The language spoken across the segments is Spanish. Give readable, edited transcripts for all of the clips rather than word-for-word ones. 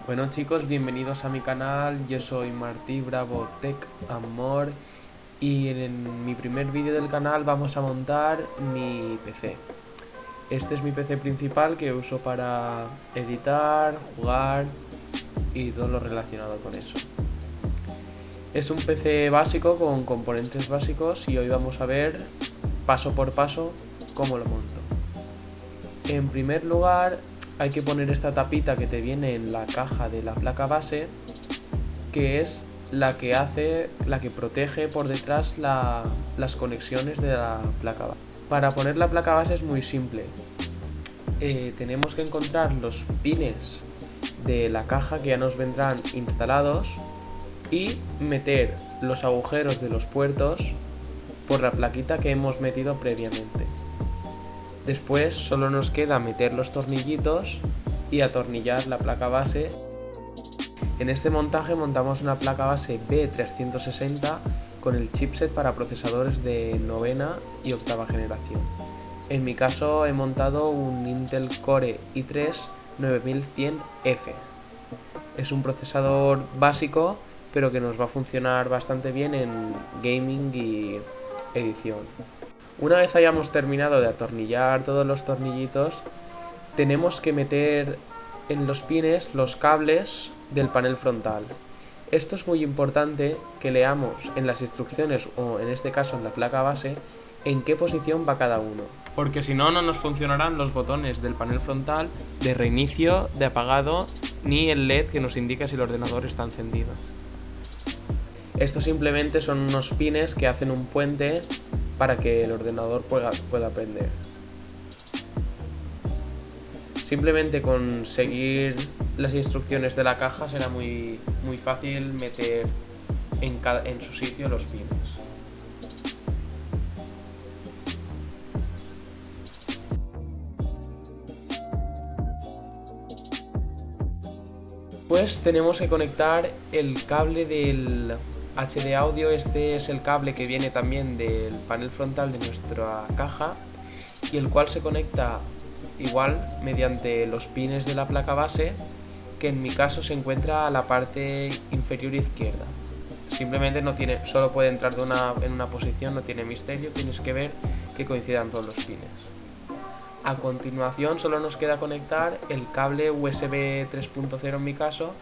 Bueno chicos, bienvenidos a mi canal, yo soy Martí Bravo Tech Amor y en mi primer vídeo del canal vamos a montar mi PC. Este es mi PC principal que uso para editar, jugar y todo lo relacionado con eso. Es un PC básico con componentes básicos y hoy vamos a ver paso por paso cómo lo monto. En primer lugar hay que poner esta tapita que te viene en la caja de la placa base, que es la que protege por detrás las conexiones de la placa base. Para poner la placa base es muy simple. Tenemos que encontrar los pines de la caja que ya nos vendrán instalados y meter los agujeros de los puertos por la plaquita que hemos metido previamente. Después solo nos queda meter los tornillitos y atornillar la placa base. En este montaje montamos una placa base B360 con el chipset para procesadores de novena y octava generación. En mi caso he montado un Intel Core i3 9100F. Es un procesador básico, pero que nos va a funcionar bastante bien en gaming y edición. Una vez hayamos terminado de atornillar todos los tornillitos, tenemos que meter en los pines los cables del panel frontal. Esto es muy importante que leamos en las instrucciones, o en este caso en la placa base, en qué posición va cada uno. Porque si no, no nos funcionarán los botones del panel frontal de reinicio, de apagado, ni el LED que nos indica si el ordenador está encendido. Estos simplemente son unos pines que hacen un puente para que el ordenador pueda prender. Simplemente con seguir las instrucciones de la caja será muy fácil meter en su sitio los pines. Pues tenemos que conectar el cable del HD audio. Este es el cable que viene también del panel frontal de nuestra caja y el cual se conecta igual mediante los pines de la placa base, que en mi caso se encuentra a la parte inferior izquierda. Simplemente solo puede entrar en una posición, no tiene misterio, tienes que ver que coincidan todos los pines. A continuación solo nos queda conectar el cable USB 3.0 en mi caso,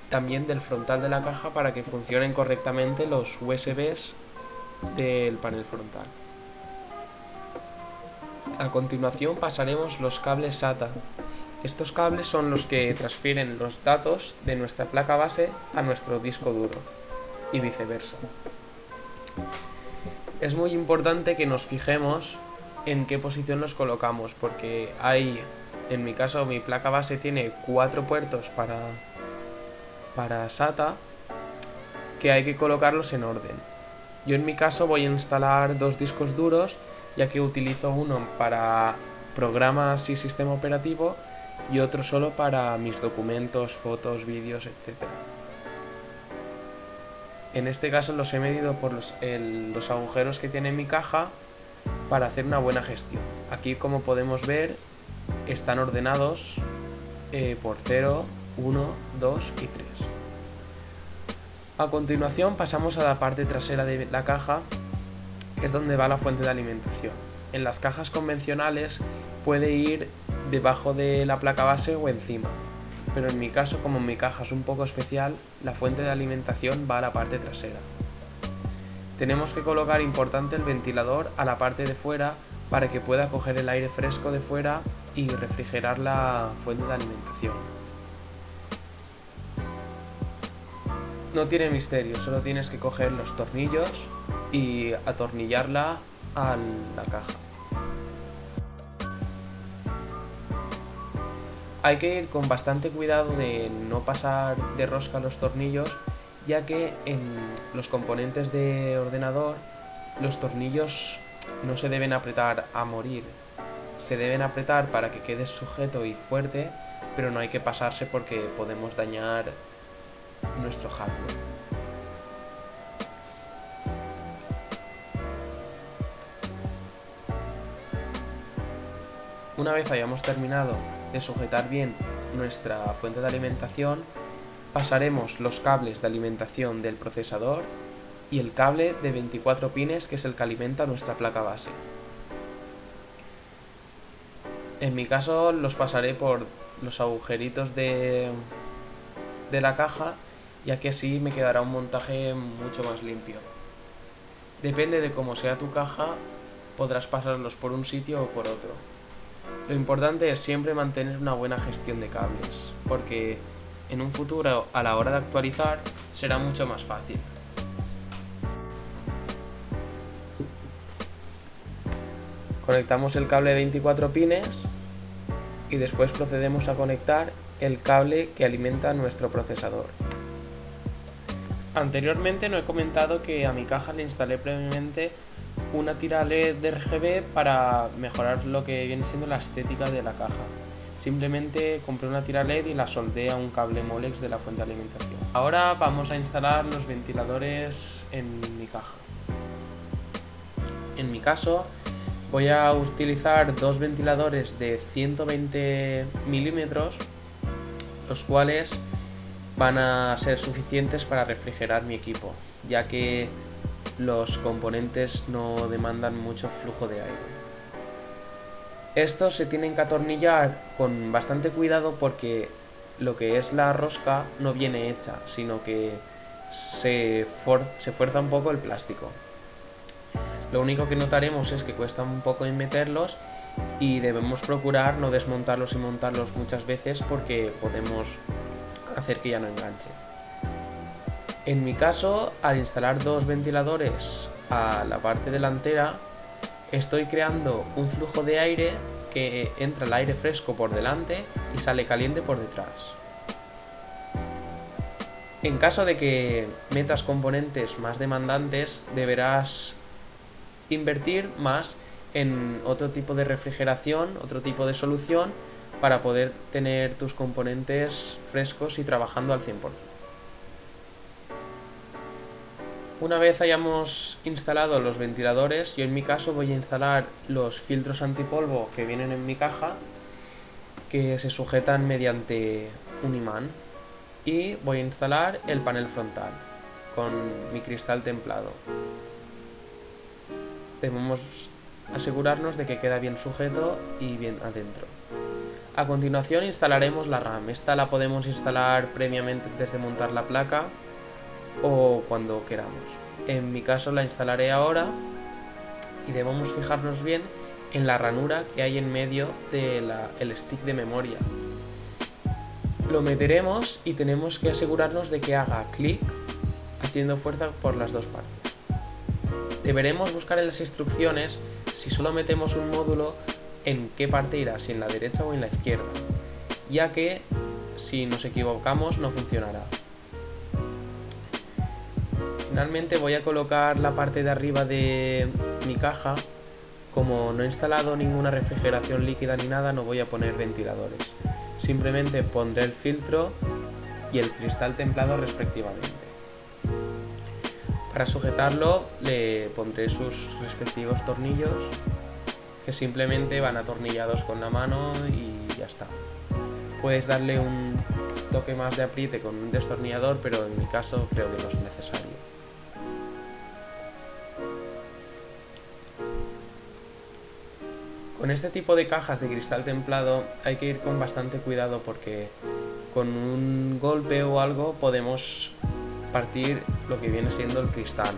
también del frontal de la caja, para que funcionen correctamente los USBs del panel frontal. A continuación pasaremos los cables SATA. Estos cables son los que transfieren los datos de nuestra placa base a nuestro disco duro y viceversa. Es muy importante que nos fijemos en qué posición los colocamos, porque en mi caso, mi placa base tiene 4 puertos para SATA que hay que colocarlos en orden. Yo en mi caso voy a instalar 2 discos duros, ya que utilizo uno para programas y sistema operativo y otro solo para mis documentos, fotos, vídeos, etc. En este caso los he medido por los agujeros que tiene mi caja para hacer una buena gestión. Aquí, como podemos ver, están ordenados por 0, 1, 2 y 3. A continuación pasamos a la parte trasera de la caja, que es donde va la fuente de alimentación. En las cajas convencionales puede ir debajo de la placa base o encima, pero en mi caso, como mi caja es un poco especial, la fuente de alimentación va a la parte trasera. Tenemos que colocar, importante, el ventilador a la parte de fuera para que pueda coger el aire fresco de fuera y refrigerar la fuente de alimentación. No tiene misterio, solo tienes que coger los tornillos y atornillarla a la caja. Hay que ir con bastante cuidado de no pasar de rosca los tornillos, ya que en los componentes de ordenador los tornillos no se deben apretar a morir. Se deben apretar para que quede sujeto y fuerte, pero no hay que pasarse porque podemos dañar nuestro hardware. Una vez hayamos terminado de sujetar bien nuestra fuente de alimentación, pasaremos los cables de alimentación del procesador y el cable de 24 pines, que es el que alimenta nuestra placa base. En mi caso los pasaré por los agujeritos de la caja, ya que así me quedará un montaje mucho más limpio. Depende de cómo sea tu caja, podrás pasarlos por un sitio o por otro. Lo importante es siempre mantener una buena gestión de cables, porque en un futuro, a la hora de actualizar, será mucho más fácil. Conectamos el cable de 24 pines y después procedemos a conectar el cable que alimenta nuestro procesador. Anteriormente no he comentado que a mi caja le instalé previamente una tira LED de RGB para mejorar lo que viene siendo la estética de la caja. Simplemente compré una tira LED y la soldé a un cable Molex de la fuente de alimentación. Ahora vamos a instalar los ventiladores en mi caja. En mi caso voy a utilizar dos ventiladores de 120 milímetros, los cuales van a ser suficientes para refrigerar mi equipo, ya que los componentes no demandan mucho flujo de aire. Estos se tienen que atornillar con bastante cuidado porque lo que es la rosca no viene hecha, sino que se fuerza un poco el plástico. Lo único que notaremos es que cuesta un poco en meterlos y debemos procurar no desmontarlos y montarlos muchas veces porque podemos hacer que ya no enganche. En mi caso, al instalar dos ventiladores a la parte delantera, estoy creando un flujo de aire que entra el aire fresco por delante y sale caliente por detrás. En caso de que metas componentes más demandantes, deberás invertir más en otro tipo de refrigeración, otro tipo de solución, para poder tener tus componentes frescos y trabajando al 100%. Una vez hayamos instalado los ventiladores, yo en mi caso voy a instalar los filtros antipolvo que vienen en mi caja, que se sujetan mediante un imán, y voy a instalar el panel frontal con mi cristal templado. Debemos asegurarnos de que queda bien sujeto y bien adentro. A continuación instalaremos la RAM. Esta la podemos instalar previamente antes de montar la placa o cuando queramos. En mi caso la instalaré ahora y debemos fijarnos bien en la ranura que hay en medio del stick de memoria. Lo meteremos y tenemos que asegurarnos de que haga clic haciendo fuerza por las dos partes. Deberemos buscar en las instrucciones, si solo metemos un módulo, en qué parte irá, si en la derecha o en la izquierda, ya que si nos equivocamos no funcionará. Finalmente voy a colocar la parte de arriba de mi caja. Como no he instalado ninguna refrigeración líquida ni nada, no voy a poner ventiladores. Simplemente pondré el filtro y el cristal templado respectivamente. Para sujetarlo le pondré sus respectivos tornillos, que simplemente van atornillados con la mano y ya está. Puedes darle un toque más de apriete con un destornillador, pero en mi caso creo que no es necesario. Con este tipo de cajas de cristal templado hay que ir con bastante cuidado porque con un golpe o algo podemos partir lo que viene siendo el cristal.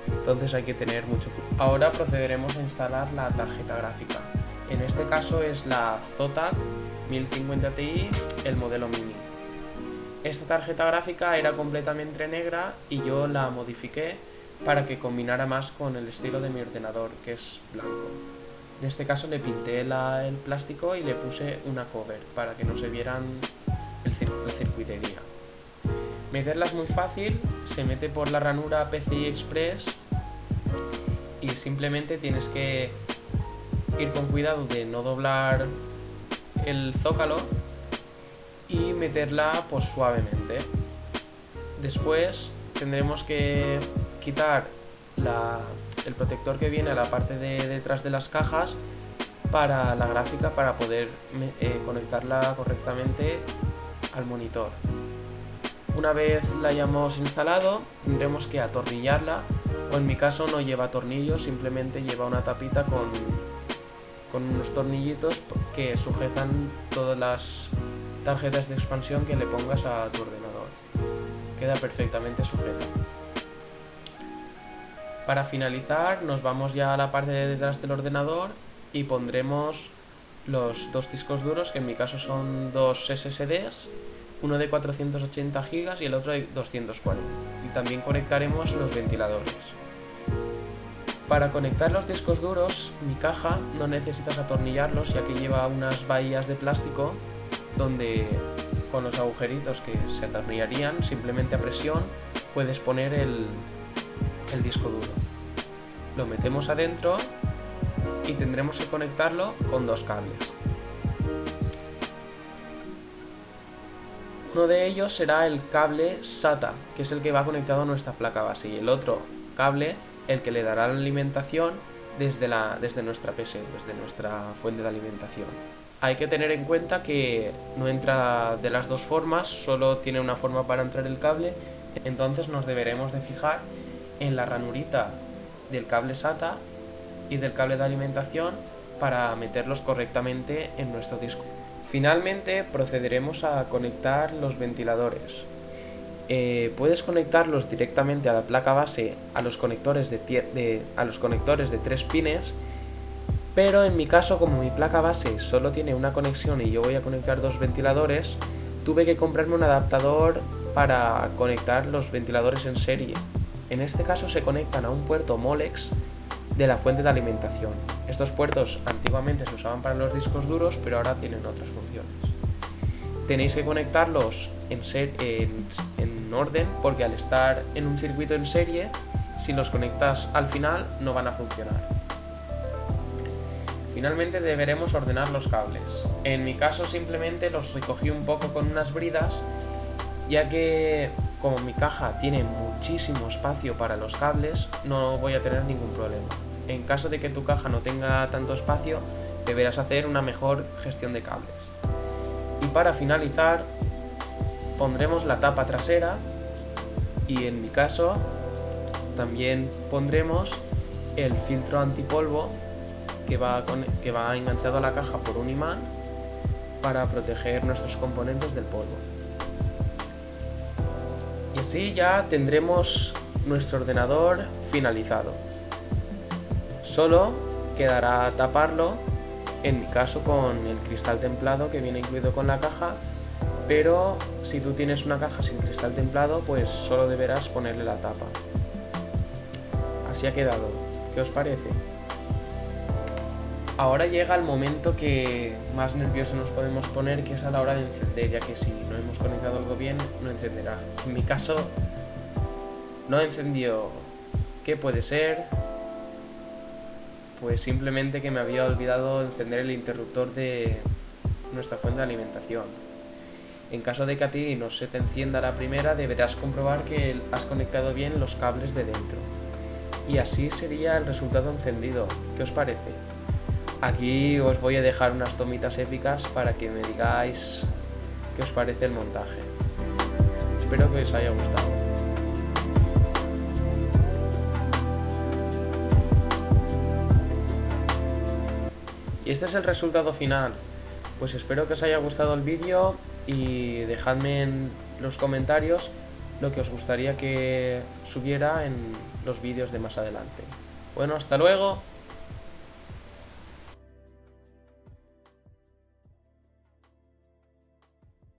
Entonces hay que tener mucho cuidado. Ahora procederemos a instalar la tarjeta gráfica. En este caso es la Zotac 1050 Ti, el modelo mini. Esta tarjeta gráfica era completamente negra y yo la modifiqué para que combinara más con el estilo de mi ordenador, que es blanco. En este caso le pinté el plástico y le puse una cover para que no se vieran la circuitería. Meterla es muy fácil, se mete por la ranura PCI Express y simplemente tienes que ir con cuidado de no doblar el zócalo y meterla pues suavemente. Después tendremos que quitar el protector que viene a la parte de detrás de las cajas para la gráfica, para poder conectarla correctamente al monitor. Una vez la hayamos instalado, tendremos que atornillarla, o en mi caso no lleva tornillos, simplemente lleva una tapita con unos tornillitos que sujetan todas las tarjetas de expansión que le pongas a tu ordenador. Queda perfectamente sujeta. Para finalizar, nos vamos ya a la parte de detrás del ordenador y pondremos los dos discos duros, que en mi caso son dos SSDs, uno de 480 GB y el otro de 240. Y también conectaremos los ventiladores. Para conectar los discos duros, mi caja no necesitas atornillarlos, ya que lleva unas bahías de plástico donde con los agujeritos que se atornillarían, simplemente a presión puedes poner el disco duro. Lo metemos adentro y tendremos que conectarlo con dos cables. Uno de ellos será el cable SATA, que es el que va conectado a nuestra placa base, y el otro cable el que le dará la alimentación desde nuestra PC, desde nuestra fuente de alimentación. Hay que tener en cuenta que no entra de las dos formas, solo tiene una forma para entrar el cable, entonces nos deberemos de fijar en la ranurita del cable SATA y del cable de alimentación para meterlos correctamente en nuestro disco. Finalmente procederemos a conectar los ventiladores. Puedes conectarlos directamente a la placa base a los conectores de 3 pines, pero en mi caso, como mi placa base solo tiene una conexión y yo voy a conectar dos ventiladores, tuve que comprarme un adaptador para conectar los ventiladores en serie. En este caso se conectan a un puerto Molex de la fuente de alimentación. Estos puertos antiguamente se usaban para los discos duros, pero ahora tienen otras funciones. Tenéis que conectarlos en orden, porque al estar en un circuito en serie, si los conectas al final no van a funcionar. Finalmente deberemos ordenar los cables. En mi caso simplemente los recogí un poco con unas bridas, ya que como mi caja tiene muchísimo espacio para los cables, no voy a tener ningún problema. En caso de que tu caja no tenga tanto espacio, deberás hacer una mejor gestión de cables. Y para finalizar, pondremos la tapa trasera y en mi caso también pondremos el filtro antipolvo que va enganchado a la caja por un imán para proteger nuestros componentes del polvo. Y así ya tendremos nuestro ordenador finalizado. Solo quedará taparlo, en mi caso con el cristal templado que viene incluido con la caja, pero si tú tienes una caja sin cristal templado, pues solo deberás ponerle la tapa. Así ha quedado. ¿Qué os parece? Ahora llega el momento que más nervioso nos podemos poner, que es a la hora de encender, ya que si no hemos conectado algo bien, no encenderá. En mi caso, no encendió. ¿Qué puede ser? Pues simplemente que me había olvidado encender el interruptor de nuestra fuente de alimentación. En caso de que a ti no se te encienda la primera, deberás comprobar que has conectado bien los cables de dentro. Y así sería el resultado encendido. ¿Qué os parece? Aquí os voy a dejar unas tomitas épicas para que me digáis qué os parece el montaje. Espero que os haya gustado. Y este es el resultado final. Pues espero que os haya gustado el vídeo y dejadme en los comentarios lo que os gustaría que subiera en los vídeos de más adelante. Bueno, hasta luego.